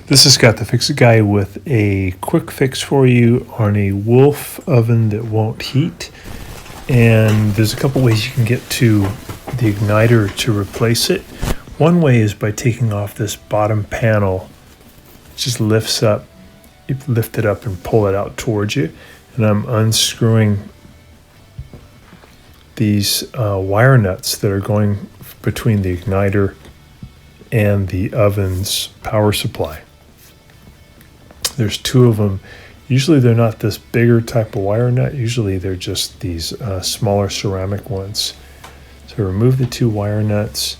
This is Scott the Fix It Guy with a quick fix for you on a Wolf oven that won't heat. And there's a couple ways you can get to the igniter to replace it. One way is by taking off this bottom panel. It just lifts up. You lift it up and pull it out towards you. And I'm unscrewing these wire nuts that are going between the igniter and the oven's power supply. There's two of them. Usually they're not this bigger type of wire nut. Usually they're just these smaller ceramic ones. So remove the two wire nuts,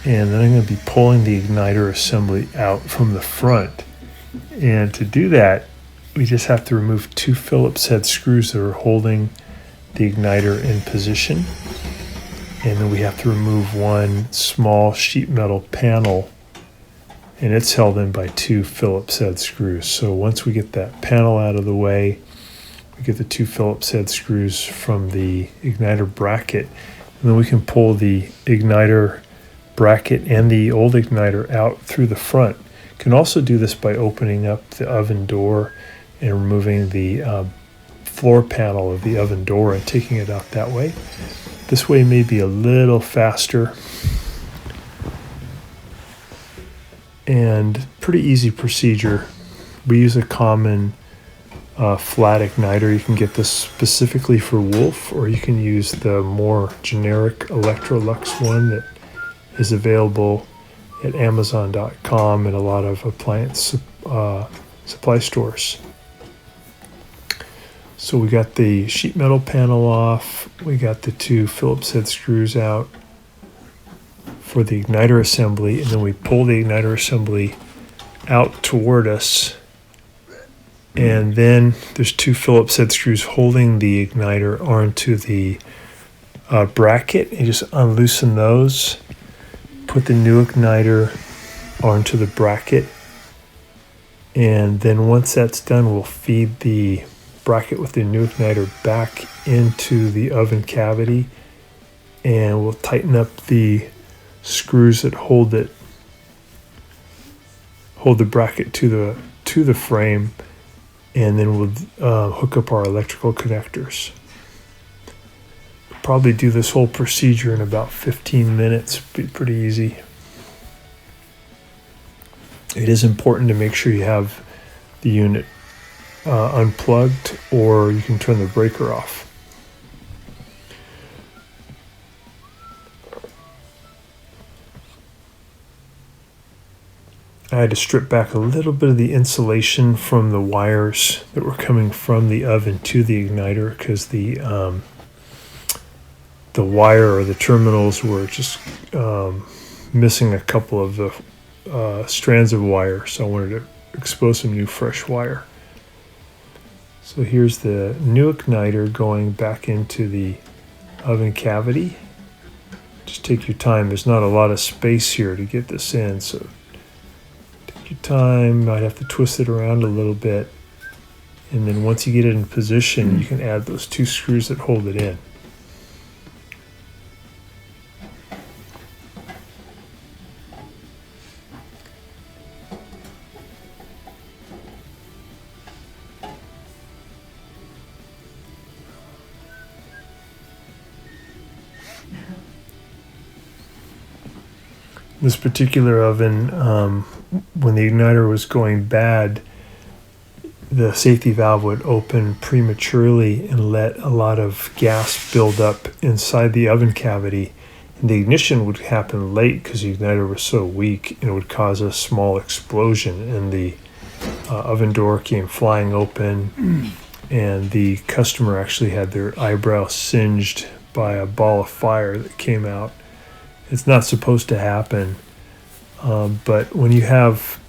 and then I'm going to be pulling the igniter assembly out from the front. And to do that, we just have to remove two Phillips head screws that are holding the igniter in position. And then we have to remove one small sheet metal panel, and it's held in by two Phillips head screws. So once we get that panel out of the way, we get the two Phillips head screws from the igniter bracket, and then we can pull the igniter bracket and the old igniter out through the front. You can also do this by opening up the oven door and removing the floor panel of the oven door and taking it out that way. This way may be a little faster and pretty easy procedure. We use a common flat igniter. You can get this specifically for Wolf, or you can use the more generic Electrolux one that is available at Amazon.com and a lot of appliance supply stores. So we got the sheet metal panel off. We got the two Phillips head screws out for the igniter assembly, and then we pull the igniter assembly out toward us, and then there's two Phillips head screws holding the igniter onto the bracket. You just unloosen those, put the new igniter onto the bracket, and then once that's done, we'll feed the bracket with the new igniter back into the oven cavity, and we'll tighten up the screws that hold the bracket to the frame, and then we'll hook up our electrical connectors. Probably do this whole procedure in about 15 minutes. Be pretty easy. It is important to make sure you have the unit unplugged, or you can turn the breaker off. I had to strip back a little bit of the insulation from the wires that were coming from the oven to the igniter, because the wire or the terminals were just missing a couple of the strands of wire, so I wanted to expose some new fresh wire. So here's the new igniter going back into the oven cavity. Just take your time. There's not a lot of space here to get this in, so take your time. Might have to twist it around a little bit. And then once you get it in position, you can add those two screws that hold it in. This particular oven, when the igniter was going bad, the safety valve would open prematurely and let a lot of gas build up inside the oven cavity. And the ignition would happen late because the igniter was so weak, and it would cause a small explosion, and the oven door came flying open, and the customer actually had their eyebrow singed by a ball of fire that came out. It's not supposed to happen, but when you have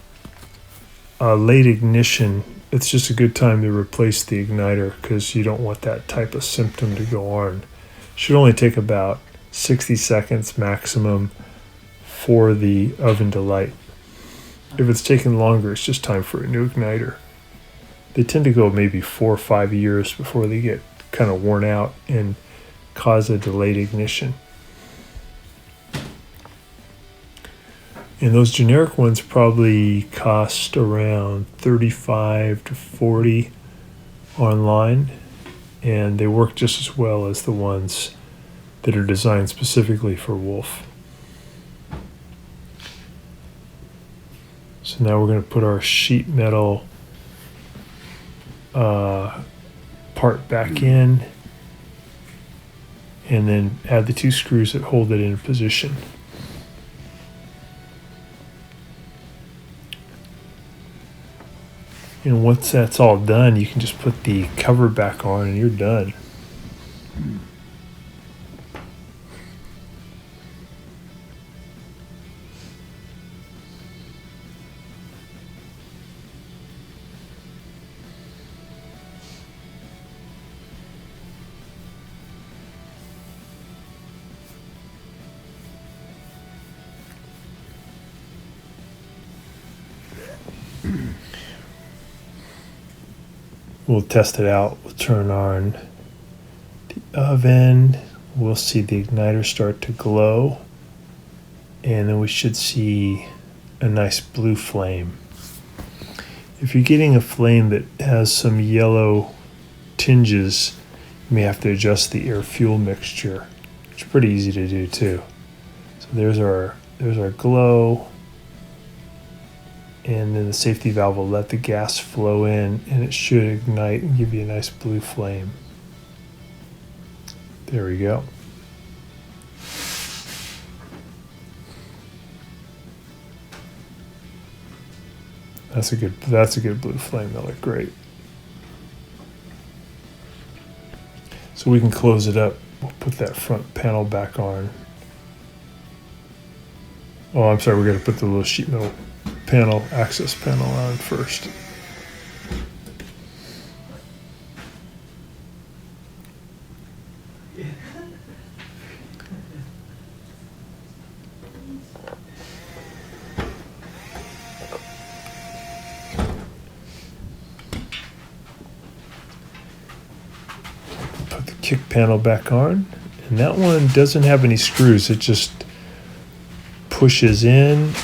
a late ignition, it's just a good time to replace the igniter, because you don't want that type of symptom to go on. It should only take about 60 seconds maximum for the oven to light. If it's taking longer, it's just time for a new igniter. They tend to go maybe 4 or 5 years before they get kind of worn out and cause a delayed ignition. And those generic ones probably cost around $35 to $40 online, and they work just as well as the ones that are designed specifically for wolf. So now we're going to put our sheet metal part back in, and then add the 2 screws that hold it in position. And once that's all done, you can just put the cover back on and you're done. We'll test it out. We'll turn on the oven. We'll see the igniter start to glow. And then we should see a nice blue flame. If you're getting a flame that has some yellow tinges, you may have to adjust the air-fuel mixture. It's pretty easy to do too. So there's our glow. And then the safety valve will let the gas flow in, and it should ignite and give you a nice blue flame. There we go. That's a good blue flame. That looked great. So we can close it up. We'll put that front panel back on. Oh, I'm sorry. We're going to put the little sheet metal panel, access panel on first. Put the kick panel back on, and that one doesn't have any screws. It just pushes in,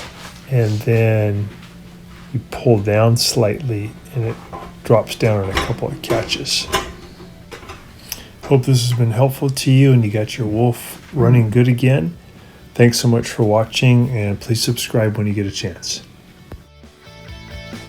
and then you pull down slightly and it drops down on a couple of catches. Hope this has been helpful to you and you got your wolf running good again. Thanks so much for watching, and please subscribe when you get a chance.